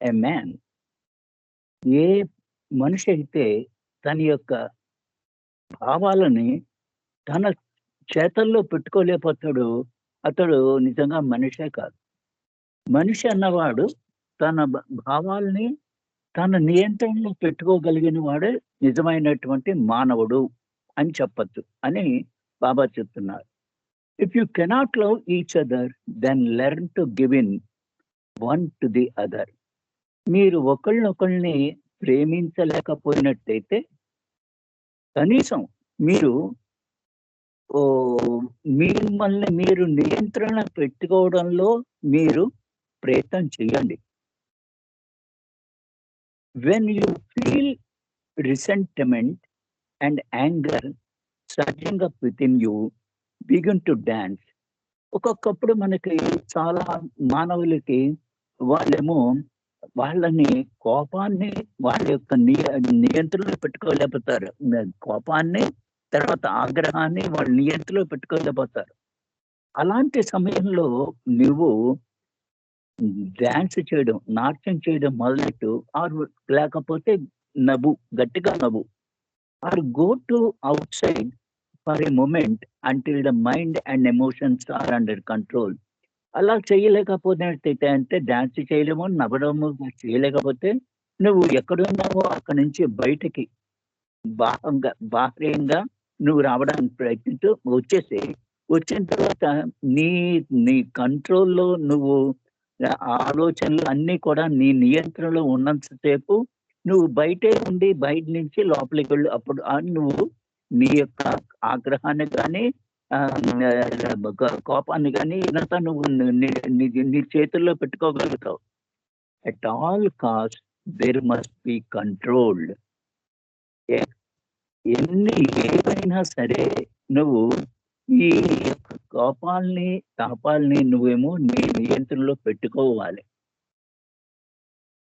A man ఏ మనిషి అయితే తన యొక్క భావాలని తన చేతల్లో పెట్టుకోలేకపోతాడో అతడు నిజంగా మనిషే కాదు. మనిషి అన్నవాడు తన భావాల్ని తన నియంత్రణలో పెట్టుకోగలిగిన వాడే నిజమైనటువంటి మానవుడు అని చెప్పొచ్చు అని బాబా చెప్తున్నారు. If you cannot love each other then learn to give in one to the other. మీరు ఒకళ్ళనొకళ్ళని ప్రేమించలేకపోయినట్టయితే కనీసం మీరు మిమ్మల్ని మీరు నియంత్రణ పెట్టుకోవడంలో మీరు ప్రయత్నం చేయండి. When you feel resentment and anger surging up within you, begin to dance. ఒక్కొక్కప్పుడు మనకి చాలా మానవులకి వాళ్ళేమో వాళ్ళని కోపాన్ని వాళ్ళ యొక్క నియంత్రణలో పెట్టుకోలేకపోతారు. కోపాన్ని తర్వాత ఆగ్రహాన్ని వాళ్ళ నియంత్రణలో పెట్టుకోలేకపోతారు. అలాంటి సమయంలో నువ్వు డాన్స్ చేయడం, నాట్యం చేయడం మొదలెట్టు, ఆర్ లేకపోతే నవ్వు, గట్టిగా నవ్వు, or go to outside for a moment until the mind and emotions are under control. అలా చేయలేకపోయినట్టయితే అంటే డాన్స్ చేయలేము, నవ్వడము చేయలేకపోతే నువ్వు ఎక్కడున్నావో అక్కడి నుంచి బయటికి బాహ్యంగా నువ్వు రావడానికి ప్రయత్నించు. వచ్చేసేయి. వచ్చిన తర్వాత నీ నీ కంట్రోల్‌లో నువ్వు ఆలోచనలు అన్నీ కూడా నీ నియంత్రణలో ఉన్నంత సేపు నువ్వు బయటే ఉండి బయట నుంచి లోపలికి వెళ్ళు. అప్పుడు నువ్వు నీ యొక్క ఆగ్రహాన్ని గానీ కోపాన్ని గానీ ఇదంతా నువ్వు నీ నీ నీ చేతుల్లో పెట్టుకోగలుగుతావు. At all cost there must be controlled. ఏవైనా సరే నువ్వు ఈ యొక్క కోపాల్ని, తాపాల్ని నువ్వేమో నీ నియంత్రణలో పెట్టుకోవాలి.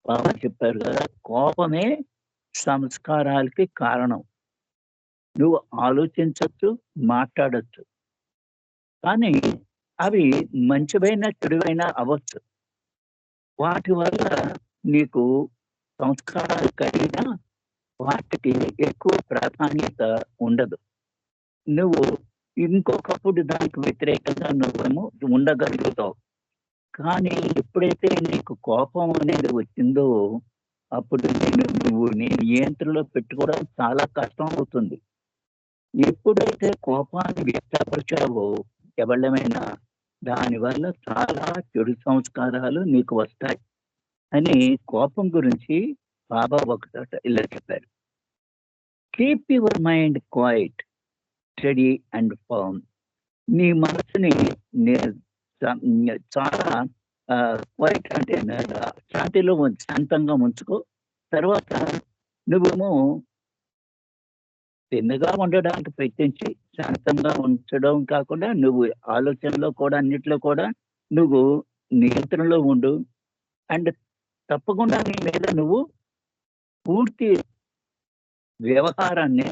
బాబా చెప్పారు కదా! కోపమే సంస్కారాలకి కారణం. నువ్వు ఆలోచించొచ్చు, మాట్లాడొచ్చు. కానీ అవి మంచివైనా, చెడువైనా అవ్వచ్చు. వాటి వల్ల నీకు సంస్కారాలు కలిగినా వాటికి ఎక్కువ ప్రాధాన్యత ఉండదు. నువ్వు ఇంకొకప్పుడు దానికి వ్యతిరేకంగా నువ్వేమో ఉండగలుగుతావు. కానీ ఎప్పుడైతే నీకు కోపం అనేది వచ్చిందో అప్పుడు నువ్వు నీ నియంత్రణలో పెట్టుకోవడం చాలా కష్టం అవుతుంది. ఎప్పుడైతే కోపాన్ని వ్యక్తపరిచావో ఎవళ్ళమైనా దానివల్ల చాలా చెడు సంస్కారాలు నీకు వస్తాయి అని కోపం గురించి బాబా ఒక చోట ఇలా చెప్పారు. Keep your mind quiet, steady and firm. నీ మనసుని చాలా క్వైట్ అంటే శాంతిలో శాంతంగా ఉంచుకో. తర్వాత నువ్వేమో తిన్నగా ఉండడానికి ప్రయత్నించి శాంతంగా ఉంచడం కాకుండా నువ్వు ఆలోచనలో కూడా అన్నిట్లో కూడా నువ్వు నియంత్రణలో ఉండు. అండ్ తప్పకుండా నీ మీద నువ్వు పూర్తి వ్యవహారాన్ని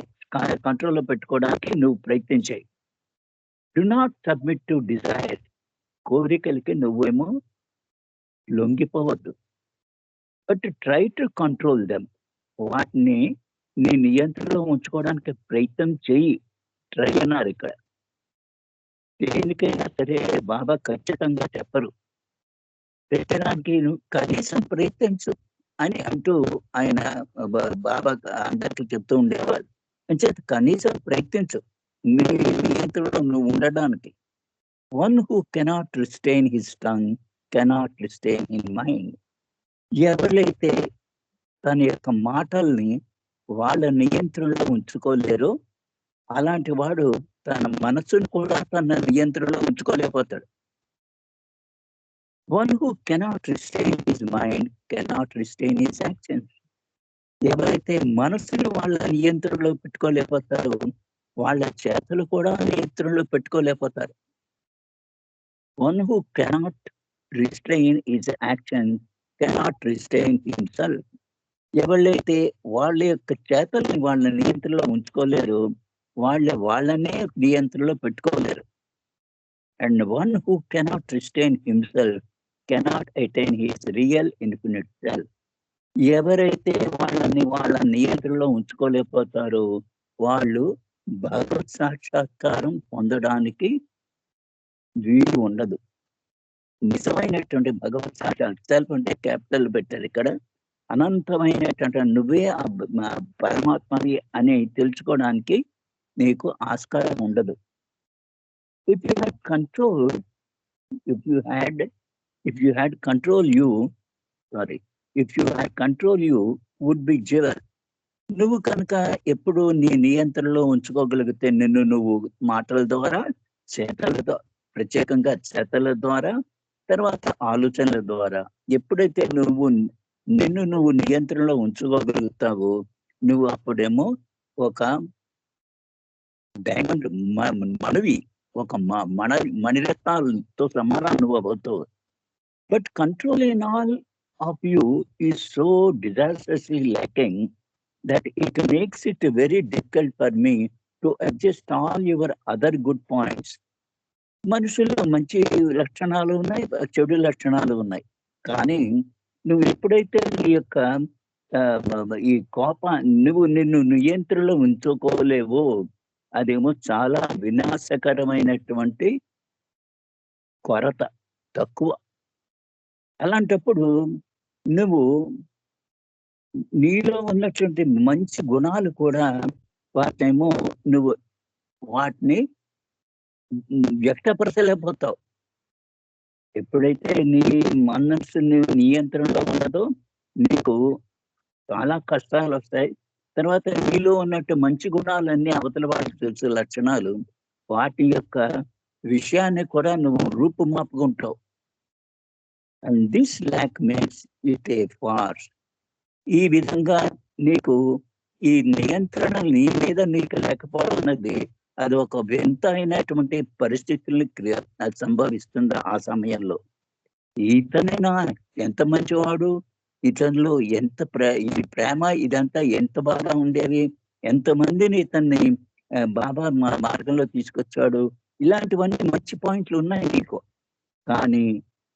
కంట్రోల్‌లో పెట్టుకోవడానికి నువ్వు ప్రయత్నించేయి. Do not submit to desire. కోరికలకి నువ్వేమో లొంగిపోవద్దు. But try to control them. వాటిని నీ నియంత్రణలో ఉంచుకోవడానికి ప్రయత్నం చెయ్యి. ట్రై అన్నారు ఇక్కడ. దేనికైనా సరే బాబా ఖచ్చితంగా చెప్పరు. పెట్టడానికి నువ్వు కనీసం ప్రయత్నించు అని అంటూ ఆయన బాబా అందరికి చెప్తూ ఉండేవాళ్ళు. అంచేత కనీసం ప్రయత్నించు నీ నియంత్రణలో నువ్వు ఉండడానికి. One who cannot restrain his tongue cannot restrain his mind. ఎవరైతే తన యొక్క మాటల్ని వాళ్ళ నియంత్రణలో ఉంచుకోలేరో అలాంటి వాడు తన మనసును కూడా తన నియంత్రణలో ఉంచుకోలేకపోతాడు. One who cannot restrain his mind cannot restrain his actions. ఎవరైతే మనసుని వాళ్ళ నియంత్రణలో పెట్టుకోలేకపోతారో వాళ్ళ చేతులు కూడా నియంత్రణలో పెట్టుకోలేకపోతారు. One who cannot restrain his action cannot restrain himself. ఎవళ్ళైతే వాళ్ళ యొక్క చేతల్ని వాళ్ళ నియంత్రణలో ఉంచుకోలేరు వాళ్ళనే నియంత్రణలో పెట్టుకోలేరు. And one who cannot restrain himself cannot attain his real infinite self. ఎవరైతే వాళ్ళ నియంత్రణలో ఉంచుకోలేకపోతారో వాళ్ళు భగవత్ సాక్షాత్కారం పొందడానికి వీలు ఉండదు. నిజమైనటువంటి భగవత్ సాక్షాత్ సెల్ఫ్ అంటే క్యాపిటల్ పెట్టారు ఇక్కడ. అనంతమైనటువంటి నువ్వే పరమాత్మని అని తెలుసుకోవడానికి నీకు ఆస్కారం ఉండదు. If you had control, if you had if you had control you sorry if you had control you would be giver. నువ్వు కనుక ఎప్పుడు నీ నియంత్రణలో ఉంచుకోగలిగితే నిన్ను నువ్వు మాటల ద్వారా, చేతలతో, ప్రత్యేకంగా చేతల ద్వారా, తర్వాత ఆలోచనల ద్వారా ఎప్పుడైతే నిన్ను నువ్వు నియంత్రణలో ఉంచుకోగలుగుతావో నువ్వు అప్పుడేమో ఒక డైమండ్ మణివి, ఒక మణిరత్నాలతో సమానం నువ్వు అవుతావు. But control in all of you is so disastrously lacking that it makes it very difficult for me to adjust all your other good points. మనుషుల్లో మంచి లక్షణాలు ఉన్నాయి, చెడు లక్షణాలు ఉన్నాయి. కానీ నువ్వు ఎప్పుడైతే నీ యొక్క ఈ నువ్వు నిన్ను నియంత్రణలో ఉంచుకోలేవో అదేమో చాలా వినాశకరమైనటువంటి కొరత, తక్కువ. అలాంటప్పుడు నువ్వు నీలో ఉన్నటువంటి మంచి గుణాలు కూడా నువ్వు వాటిని వ్యక్తపరచలేకపోతావు. ఎప్పుడైతే నీ మనస్సు నియంత్రణలో ఉండదో నీకు చాలా కష్టాలు వస్తాయి. తర్వాత నీలో ఉన్నట్టు మంచి గుణాలన్నీ అవతల వాళ్ళకి తెలుసు లక్షణాలు, వాటి యొక్క విషయాన్ని కూడా నువ్వు రూపుమాపుకుంటావు. And this lack makes it a farce. ఈ విధంగా నీకు ఈ నియంత్రణ నీ మీద నీకు లేకపోవడం అన్నది అది ఒక వింత అయినటువంటి పరిస్థితుల్ని సంభవిస్తుంది. ఆ సమయంలో ఇతనైనా ఎంత మంచివాడు, ఇతనిలో ఎంత ఈ ప్రేమ ఇదంతా ఎంత బాగా ఉండేవి, ఎంతమందిని ఇతన్ని బాబా మార్గంలో తీసుకొచ్చాడు, ఇలాంటివన్నీ మంచి పాయింట్లు ఉన్నాయి నీకు. కానీ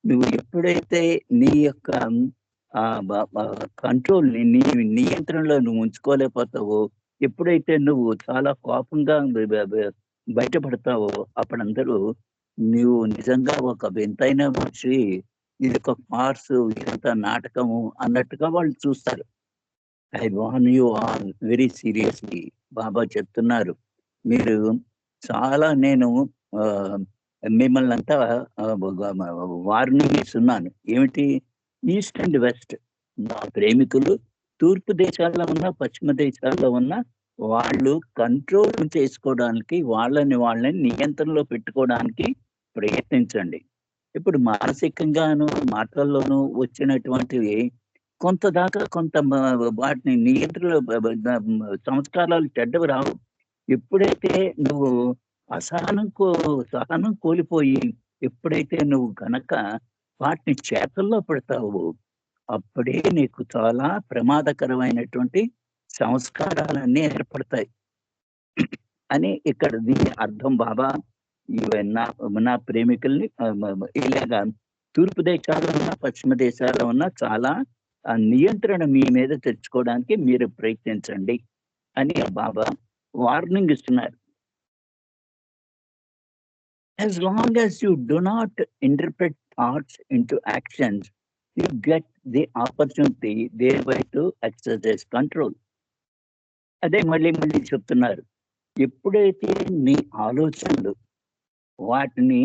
నువ్వు ఎప్పుడైతే నీ యొక్క కంట్రోల్ నీ నియంత్రణలో నువ్వు ఉంచుకోలేకపోతావో, ఎప్పుడైతే నువ్వు చాలా కోపంగా బయటపడతావో అప్పుడందరూ నువ్వు నిజంగా ఒక వింతైన మనిషి, ఇది ఒక ఫార్స్, ఇదంతా నాటకము అన్నట్టుగా వాళ్ళు చూస్తారు. I warn you all very seriously. Baba చెప్తున్నారు, మీరు చాలా నేను మిమ్మల్ని అంతా వార్నింగ్ ఇస్తున్నాను. ఏమిటి? ఈస్ట్ అండ్ వెస్ట్, నా ప్రేమికులు తూర్పు దేశాల్లో ఉన్న, పశ్చిమ దేశాల్లో ఉన్న వాళ్ళు కంట్రోల్ చేసుకోవడానికి, వాళ్ళని నియంత్రణలో పెట్టుకోవడానికి ప్రయత్నించండి. ఇప్పుడు మానసికంగాను మాటల్లోనూ వచ్చినటువంటివి కొంత దాకా కొంత వాటిని నియంత్రణలో సంస్కారాలు చెడ్డవి రావు. ఎప్పుడైతే నువ్వు సహనం కోల్పోయి ఎప్పుడైతే నువ్వు గనక వాటిని చేతల్లో పెడతావు అప్పుడే నీకు చాలా ప్రమాదకరమైనటువంటి సంస్కారాలన్నీ ఏర్పడతాయి అని ఇక్కడ దీని అర్థం. బాబా నా ప్రేమికుల్ని ఇలాగా తూర్పు దేశాల్లో ఉన్న, పశ్చిమ దేశాల్లో ఉన్న చాలా నియంత్రణ మీ మీద తెచ్చుకోవడానికి మీరు ప్రయత్నించండి అని బాబా వార్నింగ్ ఇస్తున్నారు. As long as you do not interpret thoughts into actions, you get the opportunity thereby to exercise control. అదే మళ్ళీ చెప్తున్నారు, ఎప్పుడైతే నీ ఆలోచనలు వాటిని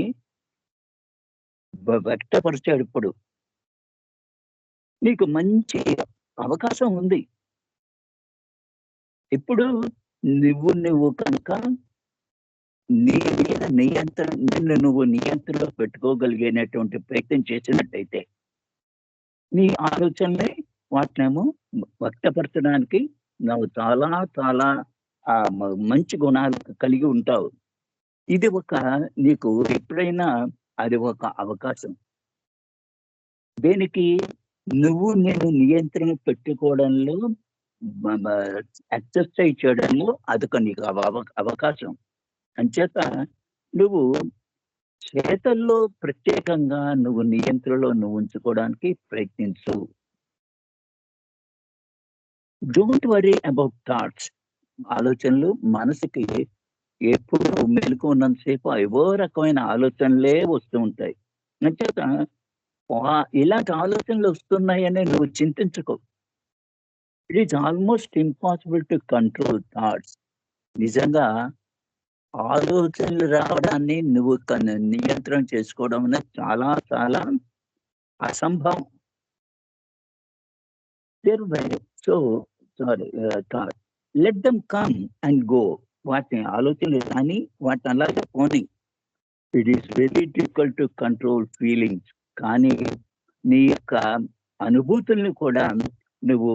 వ్యక్తపరిచేటప్పుడు నీకు మంచి అవకాశం ఉంది. ఇప్పుడు నువ్వు కనుక నీ మీద నువ్వు నియంత్రణలో పెట్టుకోగలిగేటువంటి ప్రయత్నం చేసినట్టయితే నీ ఆలోచనలే వాటినేమో వ్యక్తపరచడానికి నువ్వు చాలా చాలా మంచి గుణాలు కలిగి ఉంటావు. ఇది నీకు ఎప్పుడైనా అది ఒక అవకాశం. దేనికి? నేను నియంత్రణ పెట్టుకోవడంలో, ఎక్సర్సైజ్ చేయడంలో అదొక నీకు అవకాశం. అంచేత నువ్వు చేతల్లో ప్రత్యేకంగా నువ్వు నియంత్రణలో నువ్వు ఉంచుకోవడానికి ప్రయత్నించు. Don't worry about thoughts. ఆలోచనలు మనసుకి ఎప్పుడు మెలుకువ ఉన్నంత సేపు ఏవో రకమైన ఆలోచనలే వస్తూ ఉంటాయి. అంచేత ఇలాంటి ఆలోచనలు వస్తున్నాయని నువ్వు చింతించకు. It is almost impossible to control thoughts. నిజంగా ఆలోచనలు రావడాన్ని నువ్వు నియంత్రణ చేసుకోవడం అనేది చాలా చాలా అసంభవం. So sorry thought let them come and go. వాటిని ఆలోచనలు కానీ వాటిని అలాగే పోనీ. It is very difficult to control feelings. కానీ నీ యొక్క అనుభూతుల్ని కూడా నువ్వు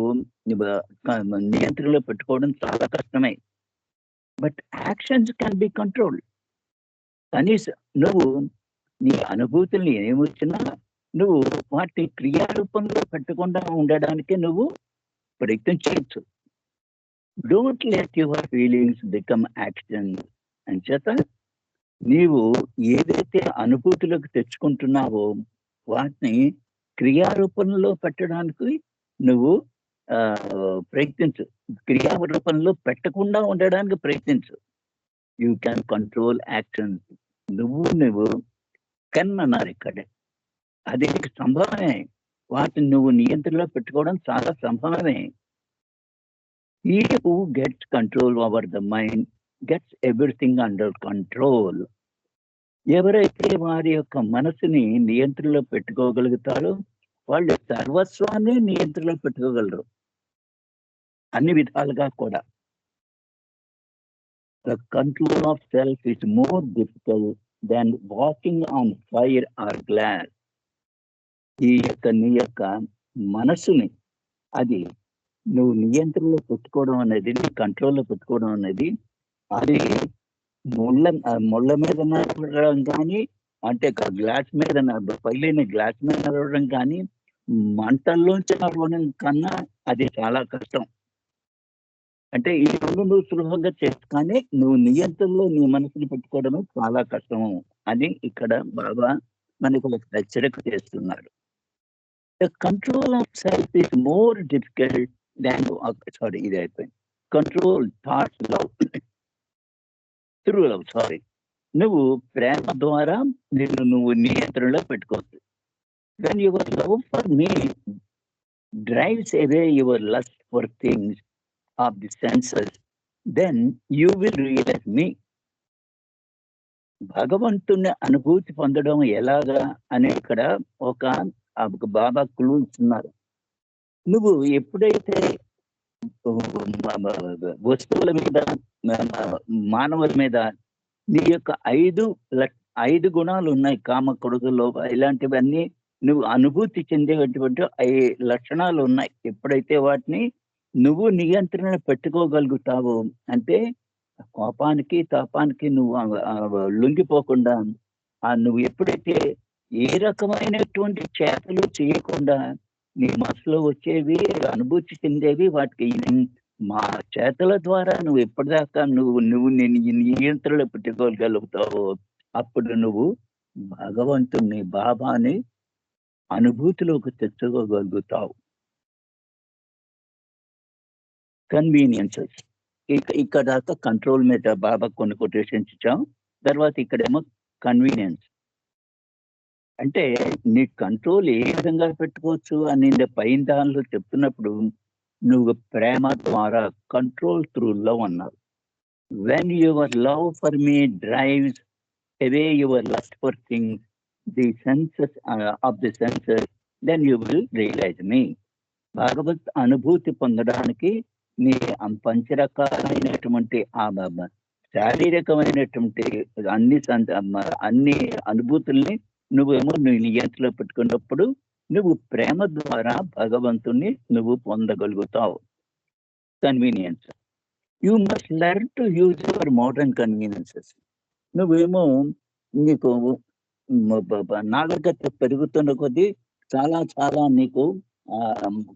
నియంత్రణలో పెట్టుకోవడం చాలా కష్టమే. But actions can be control. కనీసం నువ్వు నీ అనుభూతుల్ని ఏమొచ్చినా నువ్వు వాటిని క్రియారూపంలో పెట్టకుండా ఉండడానికి నువ్వు ప్రయత్నం చేయొచ్చు. Don't let your feelings become action. అంచేత నీవు ఏదైతే అనుభూతులకు తెచ్చుకుంటున్నావో వాటిని క్రియారూపంలో పెట్టడానికి నువ్వు ప్రయత్నించు. క్రియారూపంలో పెట్టకుండా ఉండడానికి ప్రయత్నించు. You can control action. నువ్వు కెన్ అన్నారు ఇక్కడ. అది నీకు సంభవమే. వాటిని నువ్వు నియంత్రణలో పెట్టుకోవడం చాలా సంభవమే. He who gets control over the mind gets everything under control. ఎవరైతే వారి యొక్క మనసుని నియంత్రణలో పెట్టుకోగలుగుతారో వాళ్ళు సర్వస్వాన్ని నియంత్రణలో పెట్టుకోగలరు, అన్ని విధాలుగా కూడా. The control of self is more difficult than walking on fire or glass. నీ యొక్క మనసుని అది నువ్వు నియంత్రణలో పెట్టుకోవడం అనేది, నీ కంట్రోల్లో పెట్టుకోవడం అనేది, అది ముళ్ళ మీద నడవడం కానీ, అంటే గ్లాస్ మీద పైలైన గ్లాస్ మీద నడవడం కానీ, మంటల్లోంచి నడవడం కన్నా అది చాలా కష్టం. అంటే ఈ రెండు నువ్వు సులభంగా చేస్తూ, కానీ నువ్వు నియంత్రణలో నీ మనసుని పెట్టుకోవడమే చాలా కష్టము అని ఇక్కడ బాబా మనకు ఒక హెచ్చరిక చేస్తున్నారు. The control of self is more difficult than ఇది అయిపోయింది. Control thoughts love through love. నువ్వు ప్రేమ ద్వారా నువ్వు నియంత్రణలో పెట్టుకోవచ్చు. When your love for me drives away your lust for things of the senses, then you will realize me. భగవంతుని అనుభూతి పొందడం ఎలాగా అని ఇక్కడ ఒక బాబా క్లూ ఇస్తున్నారు. నువ్వు ఎప్పుడైతే వస్తువుల మీద, మానవుల మీద నీ యొక్క 5 గుణాలు ఉన్నాయి. కామ, క్రోధ, లోభ ఇలాంటివన్నీ నువ్వు అనుభూతి చెందేటువంటి 5 లక్షణాలు ఉన్నాయి. ఎప్పుడైతే వాటిని నువ్వు నియంత్రణ పెట్టుకోగలుగుతావు అంటే కోపానికి, తాపానికి నువ్వు లొంగిపోకుండా, నువ్వు ఎప్పుడైతే ఏ రకమైనటువంటి చేతలు చేయకుండా నీ మనసులో వచ్చేవి, అనుభూతి చెందేవి, వాటికి మా చేతల ద్వారా నువ్వు ఎప్పటిదాకా నువ్వు నేను నియంత్రణలో పెట్టుకోగలుగుతావో అప్పుడు నువ్వు భగవంతుని, బాబాని అనుభూతిలోకి తెచ్చుకోగలుగుతావు. కన్వీనియన్సెస్. ఇక్కడ దాకా కంట్రోల్ మీద బాబా కొన్ని కొటేషన్స్ ఇచ్చాం. తర్వాత ఇక్కడేమో కన్వీనియన్స్. అంటే నీ కంట్రోల్ ఏ విధంగా పెట్టుకోవచ్చు అని పైన దానిలో చెప్తున్నప్పుడు నువ్వు ప్రేమ ద్వారా, కంట్రోల్ త్రూ లవ్ అన్నారు. When your love for me drives away your lust for things, the senses of the senses, then you will realize me. భగవత్ అనుభూతి పొందడానికి నీ పంచరకాలైనటువంటి శారీరకమైనటువంటి అన్ని అనుభూతుల్ని నువ్వు నియంత్రణలో పెట్టుకున్నప్పుడు నువ్వు ప్రేమ ద్వారా భగవంతుని నువ్వు పొందగలుగుతావు. Convenience. You must learn to use your modern conveniences. నువ్వేమో నీకు నాగరికత పెరుగుతున్న కొద్దీ చాలా చాలా నీకు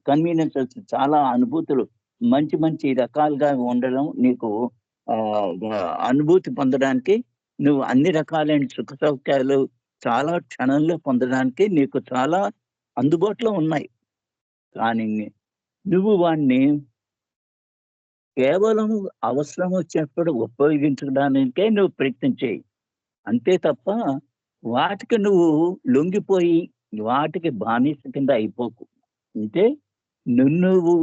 కన్వీనియన్సెస్, చాలా అనుభూతులు, మంచి మంచి రకాలుగా ఉండడం, నీకు అనుభూతి పొందడానికి నువ్వు అన్ని రకాలైన సుఖ సౌఖ్యాలు చాలా క్షణంలో పొందడానికి నీకు చాలా అందుబాటులో ఉన్నాయి. కానీ నువ్వు వాడిని కేవలం అవసరం వచ్చినప్పుడు ఉపయోగించడానికే నువ్వు ప్రయత్నం చేయి. అంతే తప్ప వాటికి నువ్వు లొంగిపోయి వాటికి బానిస కింద అయిపోకు. అంటే నువ్వు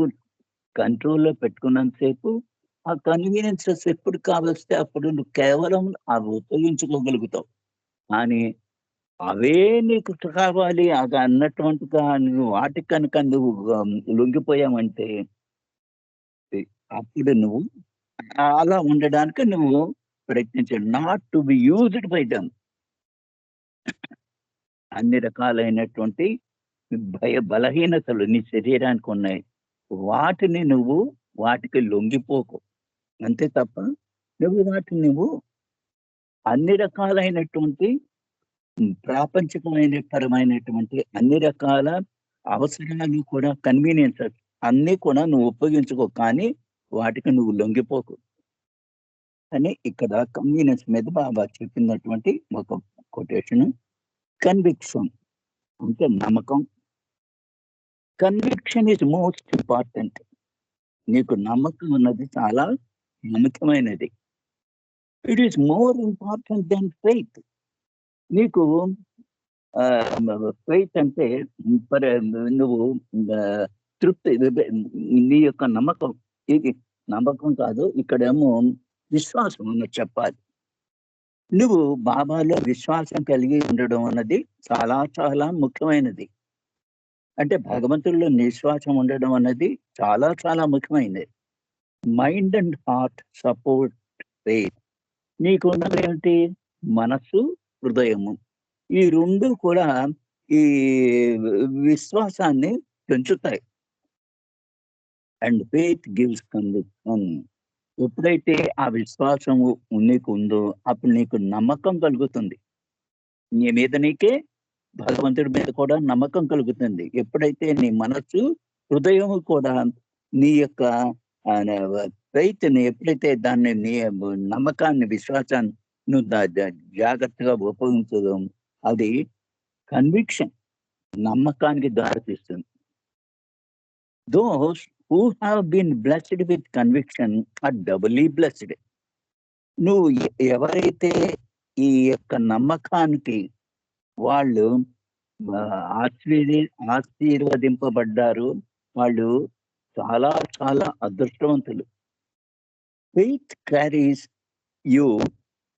కంట్రోల్‌లో పెట్టుకున్నంత సేపు ఆ కన్వీనియన్సెస్ ఎప్పుడు కావలిస్తే అప్పుడు నువ్వు కేవలం అవి ఉపయోగించుకోగలుగుతావు. కానీ అవే నీకు కావాలి అది అన్నటువంటిగా నువ్వు వాటికి కనుక నువ్వు లొంగిపోయావంటే అప్పుడు నువ్వు అలా ఉండడానికి నువ్వు ప్రయత్నించు. Not to be used by them. అన్ని రకాలైనటువంటి బలహీనతలు నీ శరీరానికి ఉన్నాయి. వాటిని నువ్వు వాటికి లొంగిపోకు. అంతే తప్ప నువ్వు అన్ని రకాలైనటువంటి పరమైనటువంటి అన్ని రకాల అవసరాలు కూడా కన్వీనియన్సెస్ అన్నీ కూడా నువ్వు ఉపయోగించుకో. కానీ వాటికి నువ్వు లొంగిపోకు అని ఇక్కడ కన్వీనియన్స్ మీద బాబా చెప్పినటువంటి ఒక కొటేషన్. కన్విక్షన్ అంటే నమ్మకం. Conviction is most important. నీకు నమ్మకం ఉన్నది చాలా ముఖ్యమైనది. It is more important than faith. నీకు ఫెయిత్ అంటే నువ్వు తృప్తి నీ యొక్క నమ్మకం. ఇది నమ్మకం కాదు, ఇక్కడేమో విశ్వాసం అన్నది చెప్పాలి. నువ్వు బాబాలో విశ్వాసం కలిగి ఉండడం అన్నది చాలా చాలా ముఖ్యమైనది. అంటే భగవంతుడిలో నిశ్వాసం ఉండడం అన్నది చాలా చాలా ముఖ్యమైనది. Mind and heart support faith. నీకున్నది ఏంటి? మనస్సు, హృదయము. ఈ రెండు కూడా ఈ విశ్వాసాన్ని పెంచుతాయి. And faith gives conviction. ఎప్పుడైతే ఆ విశ్వాసము నీకు ఉందో అప్పుడు నీకు నమ్మకం కలుగుతుంది. నీ మీద నీకే, భగవంతుడి మీద కూడా నమ్మకం కలుగుతుంది. ఎప్పుడైతే నీ మనస్సు, హృదయము కూడా నీ యొక్క ఫెయిత్‌ని ఎప్పుడైతే దాన్ని నీ నమ్మకాన్ని, విశ్వాసాన్ని నువ్వు జాగ్రత్తగా ఉపయోగించదో అది కన్విక్షన్, నమ్మకానికి దారితీస్తుంది. Those who have been blessed with conviction are doubly blessed. నువ్వు ఎవరైతే ఈ యొక్క నమ్మకానికి వాళ్ళు ఆశీర్వదింపబడ్డారు, వాళ్ళు చాలా చాలా అదృష్టవంతులు. Faith carries you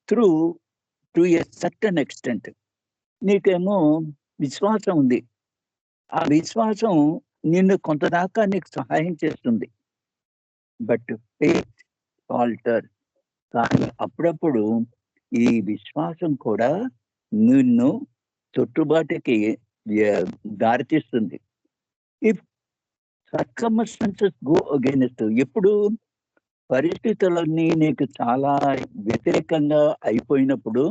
through to a certain extent. నీకేమో విశ్వాసం ఉంది. ఆ విశ్వాసం నిన్ను కొంతదాకా నీకు సహాయం చేస్తుంది. But faith falter. కానీ అప్పుడప్పుడు ఈ విశ్వాసం కూడా నిన్ను తొట్టుబాటుకి దారితీస్తుంది. ఇఫ్ సర్కమ్స్టాన్సెస్ గో అగైన్స్ట్, ఎప్పుడు పరిస్థితులన్నీ నీకు చాలా వ్యతిరేకంగా అయిపోయినప్పుడు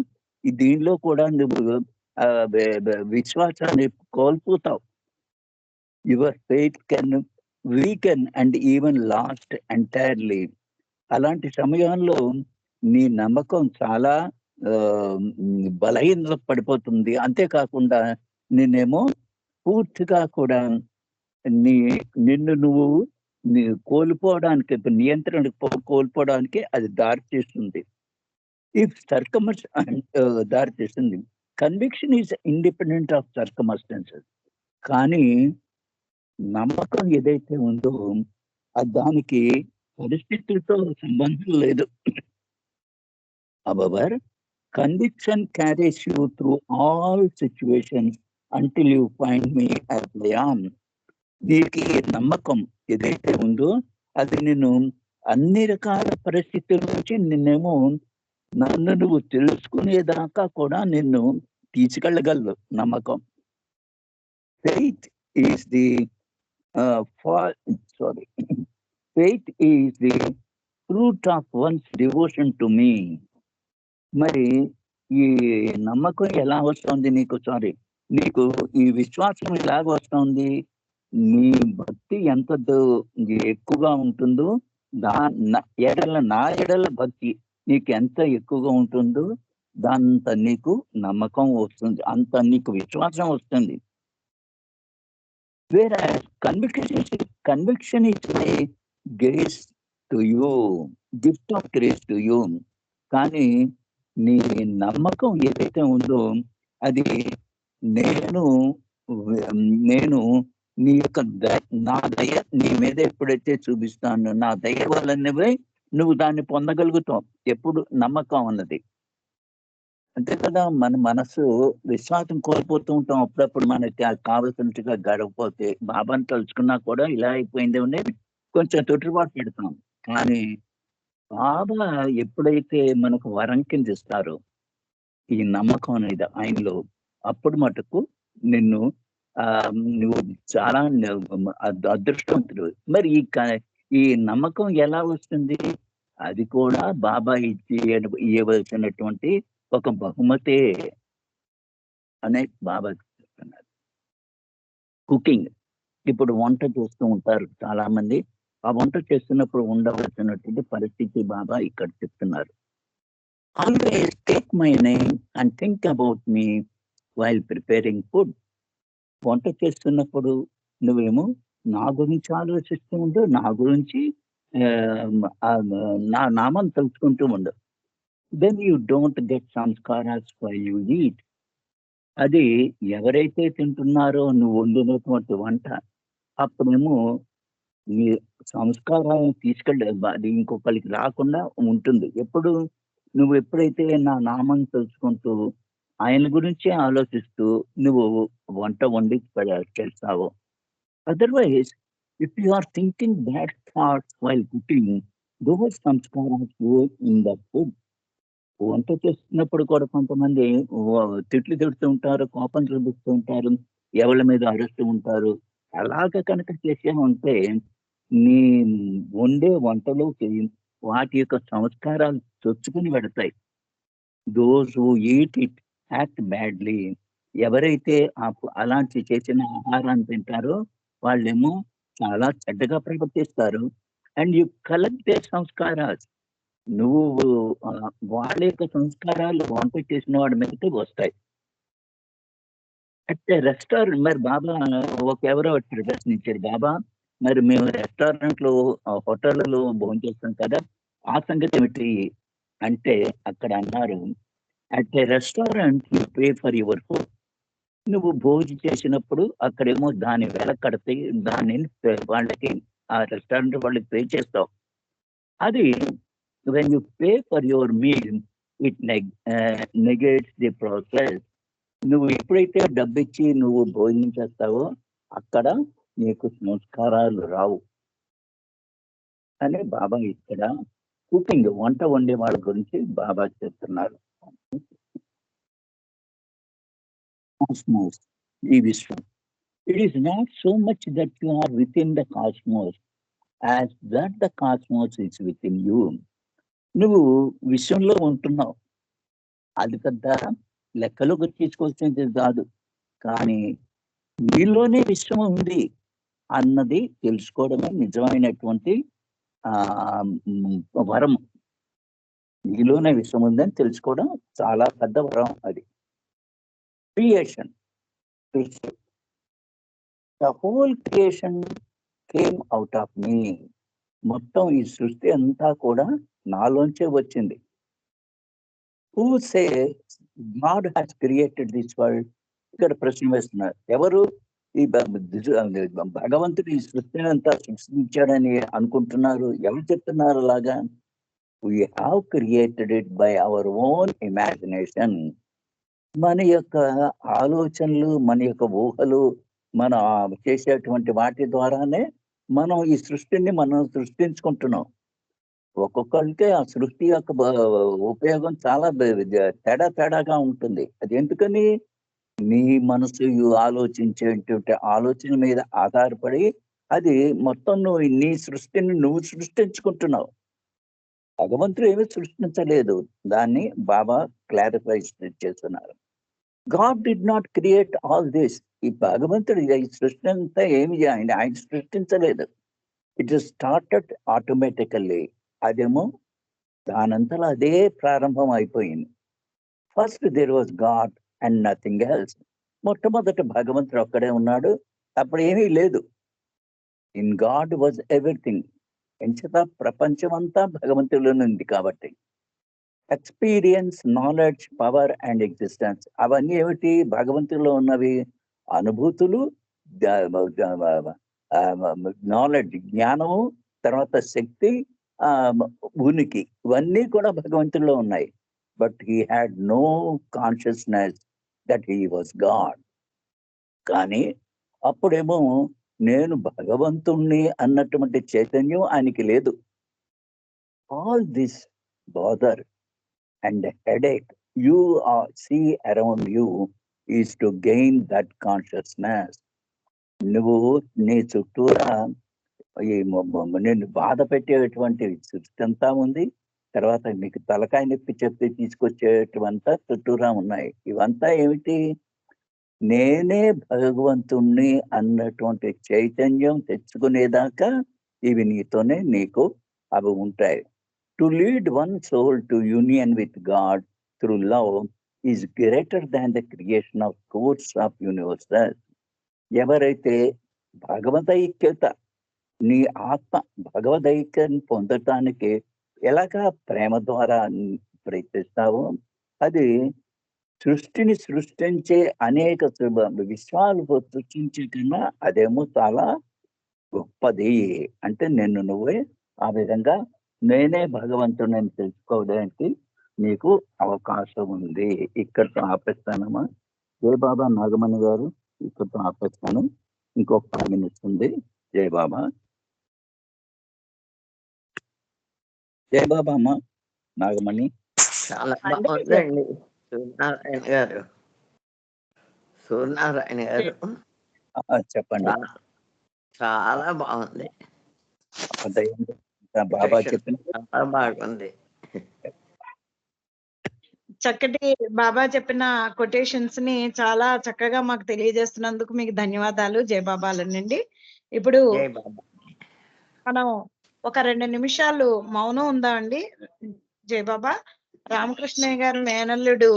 దీనిలో కూడా నువ్వు విశ్వాసాన్ని కోల్పోతావు. Your faith can weaken and even lost entirely. అలాంటి సమయంలో నీ నమ్మకం చాలా బలహీనత పడిపోతుంది. అంతేకాకుండా నిన్నేమో పూర్తిగా కూడా నిన్ను నువ్వు కోల్పోవడానికి, నియంత్రణ కోల్పోవడానికి అది దారి తీస్తుంది. ఇఫ్ దారి తీస్తుంది. Conviction is independent of circumstances. కానీ నమ్మకం ఏదైతే ఉందో దానికి పరిస్థితులతో సంబంధం లేదు. However, conviction carries you through all situations until you find me as I am. నీకు నమ్మకం ఏదైతే ఉందో అది నిన్ను అన్ని రకాల పరిస్థితుల నుంచి నిన్నేమో నన్ను నువ్వు తెలుసుకునేదాకా కూడా నిన్ను తీసుకెళ్ళగలదు నమ్మకం. Faith is the faith is the fruit of one's devotion to me. మరి ఈ నమ్మకం ఎలా వస్తుంది నీకు ఈ విశ్వాసం ఎలాగ వస్తుంది? నీ భక్తి ఎంత ఎక్కువగా ఉంటుందో నా ఎడల భక్తి నీకు ఎంత ఎక్కువగా ఉంటుందో అంత నీకు నమ్మకం వస్తుంది. అంత నీకు విశ్వాసం వస్తుంది. Whereas conviction is a grace to you, gift of grace to you. కానీ నీ నమ్మకం ఏదైతే ఉందో అది నేను నేను నీ యొక్క నా దయ నీ మీద ఎప్పుడైతే చూపిస్తానో నా దయ వల్లనే నువ్వు దాన్ని పొందగలుగుతావు. ఎప్పుడు నమ్మకం అన్నది. అంతే కదా, మన మనసు విశ్వాసం కోల్పోతూ ఉంటాం. అప్పుడప్పుడు మనకి కావలసినట్టుగా గడవపోతే బాబాని తలుచుకున్నా కూడా ఇలా అయిపోయింది అని కొంచెం తొట్టుబాటు పెడతాం. కానీ బాబా ఎప్పుడైతే మనకు వరం కింద ఇస్తారో ఈ నమ్మకం అనేది ఆయనలో, అప్పుడు మటుకు నిన్ను నువ్వు చాలా అదృష్టవంతుడు. మరి ఈ నమ్మకం ఎలా వస్తుంది? అది కూడా బాబా ఇవ్వవలసినటువంటి ఒక బహుమతే అనే బాబా చెప్తున్నారు. కుకింగ్, ఇప్పుడు వంట చేస్తూ ఉంటారు చాలా మంది. ఆ వంట చేస్తున్నప్పుడు ఉండవలసినటువంటి పరిస్థితి బాబా ఇక్కడ చెప్తున్నారు. Always take my name and think about me while preparing food. వంట చేస్తున్నప్పుడు నువ్వేమో నా గురించి ఆలోచిస్తూ ఉండు, నా గురించి నా నామం తెలుసుకుంటూ ఉండు. Then you don't get samskaras while you eat. అది ఎవరైతే తింటున్నారో నువ్వు వండినటువంటి వంట, అప్పుడేమో నీ సంస్కారాలను అది ఇంకొకరికి రాకుండా ఉంటుంది. నువ్వు ఎప్పుడైతే నా నామం తెలుసుకుంటూ ఆయన గురించి ఆలోచిస్తూ నువ్వు వంట వండి చేస్తావో. Otherwise if you are thinking bad thoughts while cooking, those samskaras go in the food. వంట చేస్తున్నప్పుడు కూడా కొంతమంది తిట్లు తిడుతూ ఉంటారు, కోపం చూపిస్తూ ఉంటారు, ఎవరి మీద అరుస్తూ ఉంటారు. అలాగ కనుక చేసే ఉంటే నీ వండే వంటలోకి వాటి యొక్క సంస్కారాలు చొచ్చుకుని పెడతాయి. Those who eat it act badly. ఎవరైతే అలాంటి చేసిన ఆహారాన్ని తింటారో వాళ్ళేమో చాలా చెడ్డగా ప్రవర్తిస్తారు. అండ్ యు కలెక్ట్ దే సంస్కారాలు. నువ్వు వాళ్ళ యొక్క సంస్కారాలు వంట చేసిన వాడి మీదకి వస్తాయి. అయితే రెస్టారెంట్, మరి బాబా ఎవరో వచ్చారు ప్రశ్నించారు, బాబా మరి మేము రెస్టారెంట్లు హోటళ్లలో భోజనం చేస్తాం కదా, ఆ సంగతి ఏమిటి అంటే అక్కడ అన్నారు, at a restaurant you pay for your food. నువ్వు భోజనం చేసినప్పుడు అక్కడేమో దాని వెల కడితే దాన్ని వాళ్ళకి ఆ రెస్టారెంట్ వాళ్ళకి పే చేస్తావు. అది when you pay for your meal, it negates the process. నువ్వు ఎప్పుడైతే డబ్బు ఇచ్చి నువ్వు భోజనం చేస్తావో అక్కడ నీకు సంస్కారాలు రావు అని బాబా ఇక్కడ కుకింగ్, వంట వండే వాళ్ళ గురించి బాబా చెప్తున్నారు. కాస్మోస్, ఈ విశ్వం. It is not so much that you are within the cosmos as that the cosmos is within you. నువ్వు విశ్వంలో ఉంటున్నావు, అది పెద్ద లెక్కలోకి తీసుకోవాల్సింది కాదు. కానీ నీలోనే విశ్వం ఉంది అన్నది తెలుసుకోవడమే నిజమైనటువంటి వరం. నీలోనే విశ్వం ఉందని తెలుసుకోవడం చాలా పెద్ద వరం. అది creation. The whole creation came out of me. మొత్తం ఈ సృష్టి అంతా కూడా నాలోంచే వచ్చింది. Who say God has created this world? ఇక్కడ ప్రశ్న వేస్తున్నారు. ఎవరు ఈ భగవంతుడు ఈ సృష్టిని అంతా సృష్టించాడని అనుకుంటున్నారు? ఎవరు చెప్తున్నారు అలాగా? We have created it by our own imagination. మన యొక్క ఆలోచనలు, మన యొక్క ఊహలు, మనం చేసేటువంటి వాటి ద్వారానే మనం ఈ సృష్టిని మనం సృష్టించుకుంటున్నాం. ఒక్కొక్కరికి ఆ సృష్టి యొక్క ఉపయోగం చాలా తేడాగా ఉంటుంది. అది ఎందుకని? నీ మనసు ఆలోచించేటువంటి ఆలోచన మీద ఆధారపడి అది మొత్తం నీ సృష్టిని నువ్వు సృష్టించుకుంటున్నావు. భగవంతుడు ఏమీ సృష్టించలేదు. దాన్ని బాబా క్లారిఫై చేస్తున్నారు. God did not create all this. ఈ భగవంతుడు ఈ సృష్టి అంతా ఏమి ఆయన సృష్టించలేదు. It is started automatically. అదేమో దానంతలో అదే ప్రారంభం అయిపోయింది. First there was God and nothing else. మొట్టమొదట భగవంతుడు ఒక్కడే ఉన్నాడు. అప్పుడు ఏమీ లేదు. In God was everything. ఎంచేత ప్రపంచమంతా భగవంతుడిలోనే ఉంది కాబట్టి. Experience, knowledge, power and existence అవన్నీ ఏమిటి? భగవంతుడిలో ఉన్నవి. అనుభూతులు, ద ద నాలెడ్జ్ జ్ఞానము, తర్వాత శక్తి, ఆహ్, ఉనికి ఇవన్నీ కూడా భగవంతుడిలో ఉన్నాయి. But he had no consciousness that he was god. కానీ అప్పుడేమో నేను భగవంతుడిని అన్నటువంటి చైతన్యం ఆయనకి లేదు. All this bother and the headache you see around you is to gain that consciousness. నువ్వు నీ చుట్టూరా నిన్ను బాధ పెట్టేటువంటి సృష్టి అంతా ఉంది. తర్వాత నీకు తలకాయ నొప్పి చెప్పి తీసుకొచ్చేటివంతా చుట్టూరా ఉన్నాయి. ఇవంతా ఏమిటి? నేనే భగవంతుణ్ణి అన్నటువంటి చైతన్యం తెచ్చుకునేదాకా ఇవి నీకు అవి ఉంటాయి. To lead one soul to union with God through love is greater than the creation of courts of universes. ఎవరైతే భగవదైక్యత, నీ ఆత్మ భగవదైక్యతను పొందటానికి ఎలాగా ప్రేమ ద్వారా ప్రయత్నిస్తావో, అది సృష్టిని సృష్టించే అనేక విశ్వాలు సృష్టించే కన్నా అదేమో చాలా గొప్పది. అంటే నిన్ను నువ్వే ఆ విధంగా నేనే భగవంతుడిని తెలుసుకోవడానికి నీకు అవకాశం ఉంది. ఇక్కడితో ఆపేస్తానమ్మా. జై బాబా నాగమణి గారు. ఇక్కడితో ఆపేస్తాను. ఇంకొక 5 మినిట్స్ ఉంది. జై బాబా. జై బాబా అమ్మ నాగమణి. చాలా బాగుందండి సూర్యనారాయణ గారు. సూర్యనారాయణ గారు చెప్పండి. చాలా బాగుంది. బాబా చెప్పిన చాలా బాగుంది. చక్కటి బాబా చెప్పిన కొటేషన్స్ ని చాలా చక్కగా మాకు తెలియజేస్తున్నందుకు మీకు ధన్యవాదాలు. జై బాబాలనండి. ఇప్పుడు జై బాబా. మనం ఒక 2 నిమిషాలు మౌనం ఉందామండి. జై బాబా. రామకృష్ణయ్య గారు మేనల్లుడు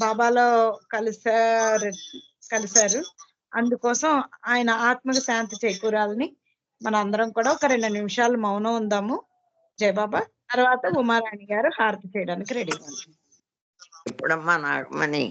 బాబాలో కలిశారు. అందుకోసం ఆయన ఆత్మకు శాంతి చేకూరాలని మన అందరం కూడా ఒక 2 నిమిషాలు మౌనం ఉందాము. జై బాబా. తర్వాత ఉమారాణి గారు హారతి చేయడానికి రెడీగా ఉన్నారు. ఇప్పుడమ్మా నాగమణి.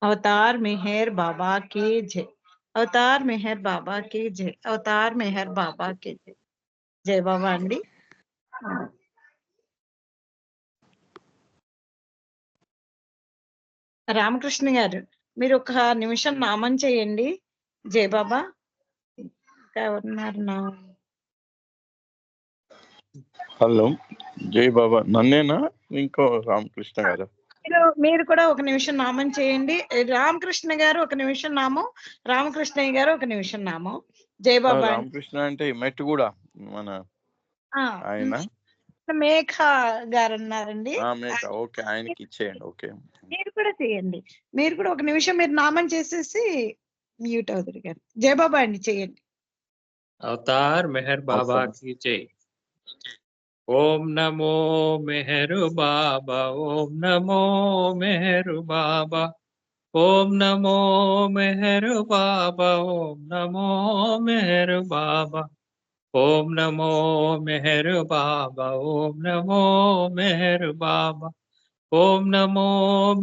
अवतार मेहर बाबा की जय। अवतार मेहर बाबा की जय। अवतार मेहर बाबा की जय। జై బాబా అండి. రామకృష్ణ గారు మీరు ఒక నిమిషం నామం చేయండి. జై బాబా. ఇంకా ఎవరున్నారు? హలో, జై బాబా. నన్నేనా ఇంకో రామకృష్ణ గారు? మీరు కూడా ఒక నిమిషం నామం చేయండి. రామకృష్ణ గారు ఒక నిమిషం నామం, రామకృష్ణయ్య గారు ఒక నిమిషం నామం. జై బాబా. రామకృష్ణ అంటే మెట్టు కూడా మన ఆయన మేఘ గారు ఉన్నారండి. ఓకే, ఆయనకి ఇచ్చేయండి. ఓకే, మీరు కూడా చేయండి. మీరు కూడా ఒక నిమిషం మీరు నామం చేసేసి మ్యూట్ అవుతారు గారు. జై బాబా అండి చేయండి. అవతార్ మెహర్ బాబా కి జై. ఓం నమో మెహరు బాబా, ఓం నమో మెహరు బాబా, ఓం నమో మెహరు బాబా, ఓం నమో మెహరు బాబా, ఓం నమో మెహరు బాబా, ఓం నమో మెహరు బాబా, ఓం నమో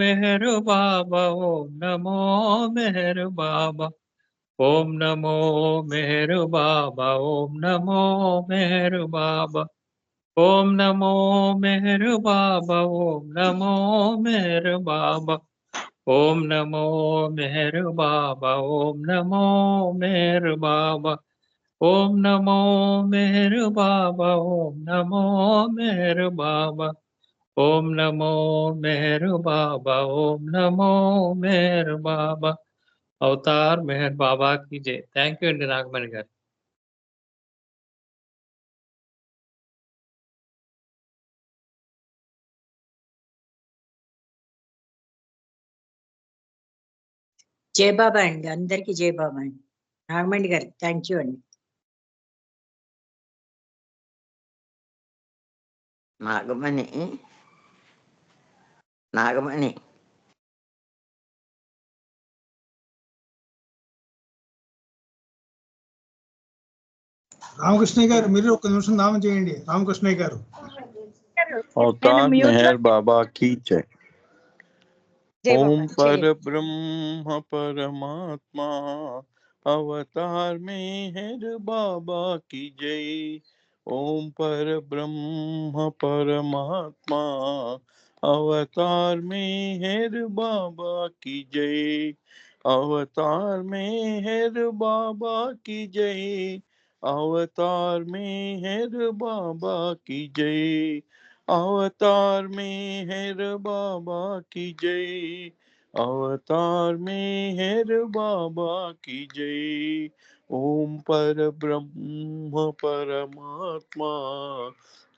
మెహరు బాబా, ఓం నమో మెహరు బాబా, ఓం నమో మెహరు బాబా, ఓం నమో మెహరు బాబా, ఓం నమో మెహరు బాబా, ఓం నమో మెహరు బాబా, ఓం నమో మెహరు బాబా, ఓం నమో మెహరు బాబా, ఓం నమో మెహరు బాబా, ఓం నమో మెహరు బాబా, ఓం నమో మెహరు బాబా, ఓం నమో మెహరు బాబా. అవతార్ మెహర్ బాబా కి జై. థ్యాంక్ యూ అండి నాగమణి గారు. జై బాబా అండి, అందరికీ జై బాబా అండి. నాగమణి గారు థ్యాంక్ యూ అండి. నాగమణి రామకృష్ణయ్య గారు మీరు ఒక నిమిషం నామం చేయండి. రామకృష్ణయ్య గారు. అవతార్ మెహర్ బాబా की जय. ओम पर ब्रह्म परमात्मा अवतार मेहर बाबा की जय. ओम पर ब्रह्म परमात्मा अवतार मेहर बाबा की जय. अवतार मेहर बाबा की जय. अवतार मेहर बाबा की जय. अवतार मेहर बाबा की जय. अवतार मेहर बाबा की जय. ओम पर ब्रह्म परमात्मा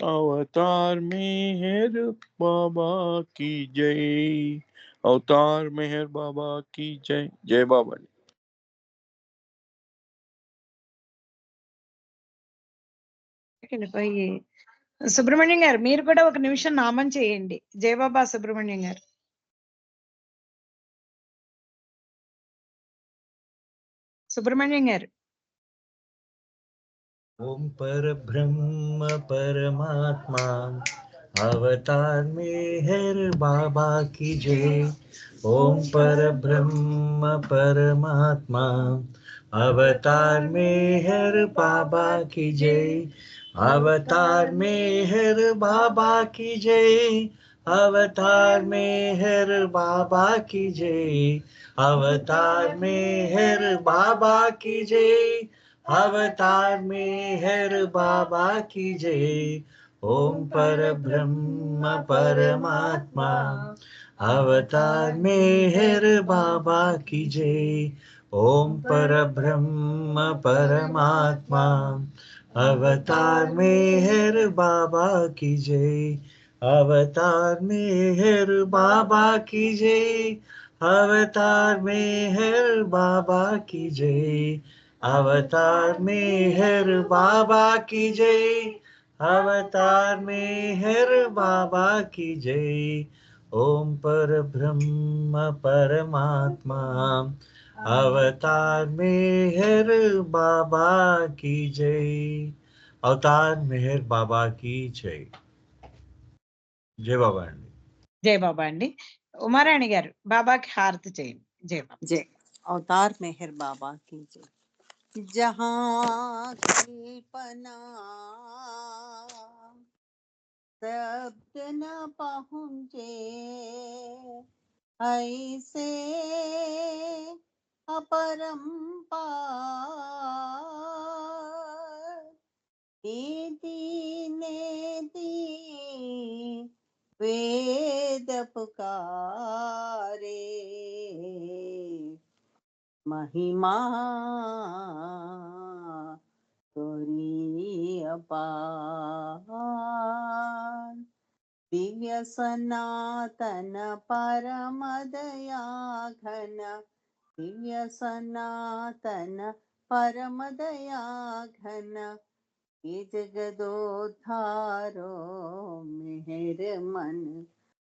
अवतार मेहर बाबा की जय. अवतार मेहर बाबा की जय. जय बाबा. సుబ్రహ్మణ్యం గారు మీరు కూడా ఒక నిమిషం నామం చేయండి. జై బాబా సుబ్రహ్మణ్యం గారు. సుబ్రహ్మణ్యం గారు. ओम पर ब्रह्म परमात्मा अवतार मेहर बाबा की जय. ओम पर ब्रह्म परमात्मा अवतार मेहर बाबा की जय. अवतार मेहर बाबा की जय. अवतार मेहर बाबा की जय. अवतार मेहर बाबा की जय. अवतार मेहर बाबा की जय. ओम पर ब्रह्म परमात्मा अवतार मेहर बाबा की जय. ओम पर ब्रह्म परमात्मा अवतार मेहर बाबा की जय. अवतार मेहर बाबा की जय. अवतार मेहर बाबा की जय. अवतार मेहर बाबा की जय. अवतार मेहर बाबा की जय. ओम पर ब्रह्म परमात्मा अवतार मेहर बाबा की जय. अवतार मेहर बाबा की जय. जय बाबा अंडी. జై బాబా అండి. ఉమారాణి గారు బాబాకి హారతి చేయండి. జై బాబా जय अवतार मेहर बाबा की जय। जहाँ कल्पना शब्द न पहुँचे ऐसे अपरंपार नेति नेति वेद पुकारे महिमा तोरी अपार दिव्य सनातन परम दया घन दिव्य सनातन परम दया घन ये जगदोद्धारो मेहर मन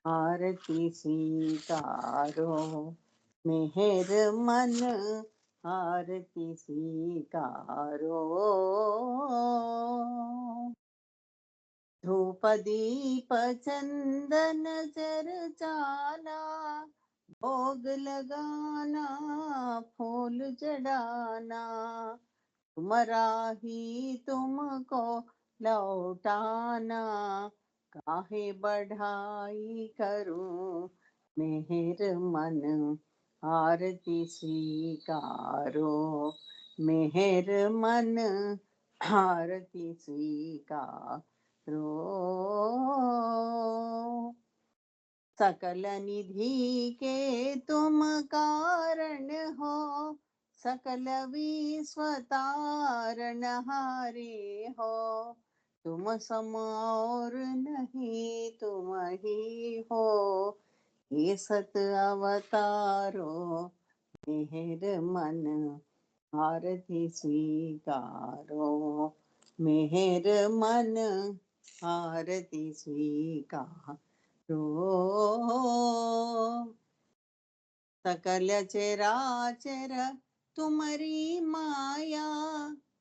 आरती स्वीकारो मेहर मन आरती स्वीकारो धूप दीप चंदन चर्चाना भोग लगाना फूल चढ़ाना तुम्हारा ही तुमको लौटाना काहे बढ़ाई करूं मेहर मन आरती स्वीकारो मेहर मन आरती स्वीकारो सकल निधि के तुम कारण हो सकल विश्वतारण हारे हो तुम सम और नहीं तुम ही हो ये सत अवतारो मेहर मन आरती स्वीकारो मेहर मन आरती स्वीकारो सकल चराचर तुम्हारी माया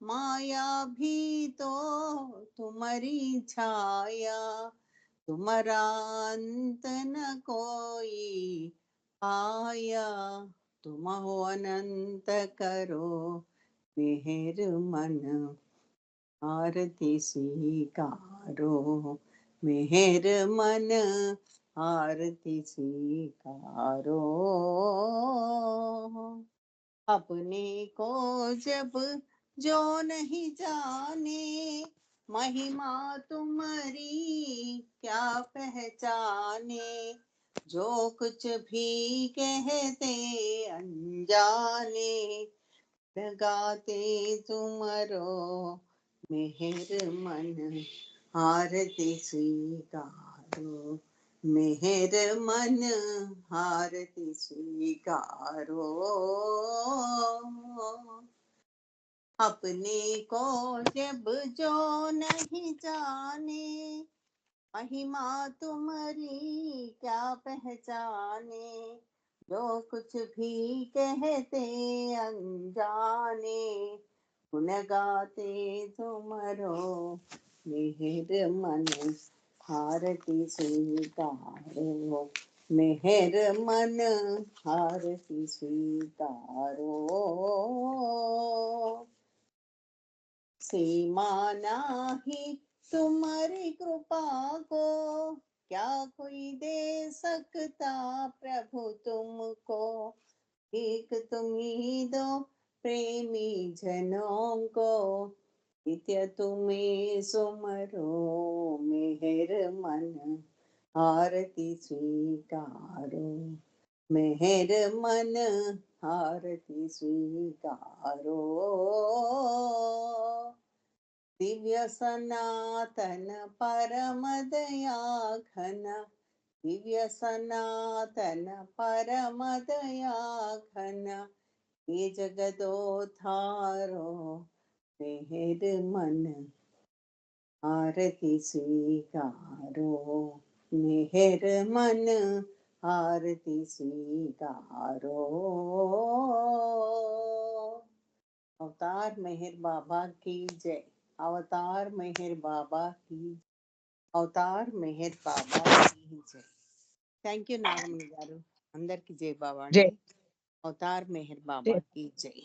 माया भी तो तुम्हारी छाया तुम्हारा अंत न कोई आया तुम हो अनंत करो मेहर मन आरती स्वीकारो मेहर मन आरती स्वीकारो अपने को जब जो नहीं जाने महिमा तुम्हारी क्या पहचाने जो कुछ भी कहते अनजाने लगाते तुमरो मेहर मन आरती स्वीकारो मेहर मन आरती स्वीकारो अपने को जब जो नहीं जाने महिमा तुम्हारी क्या पहचाने जो कुछ भी कहते अनजाने गुण गाते तुमरो मेहर मन आरती स्वीकारो मेहर मन आरती स्वीकारो सीमा नाही तुम्हारी कृपा को क्या कोई दे सकता प्रभु तुमको एक तुम ही दो प्रेमी जनों को नित्य तुम्हें सुमरो मेहर मन आरती स्वीकारो मेहर मन आरती स्वीकारो दिव्य सनातन परम दया घन दिव्य सनातन परम दया घन ये जगदोद्धारो मेहर मन आरती स्वीकारो मेहर मन आरती स्वीकारो अवतार मेहर बाबा की जय अवतार मेहर बाबा की अवतार मेहर बाबा की जय థ్యాంక్ యూ నాగమణి గారు అందరికి జై బాబా జై అండి अवतार मेहर बाबा की जय।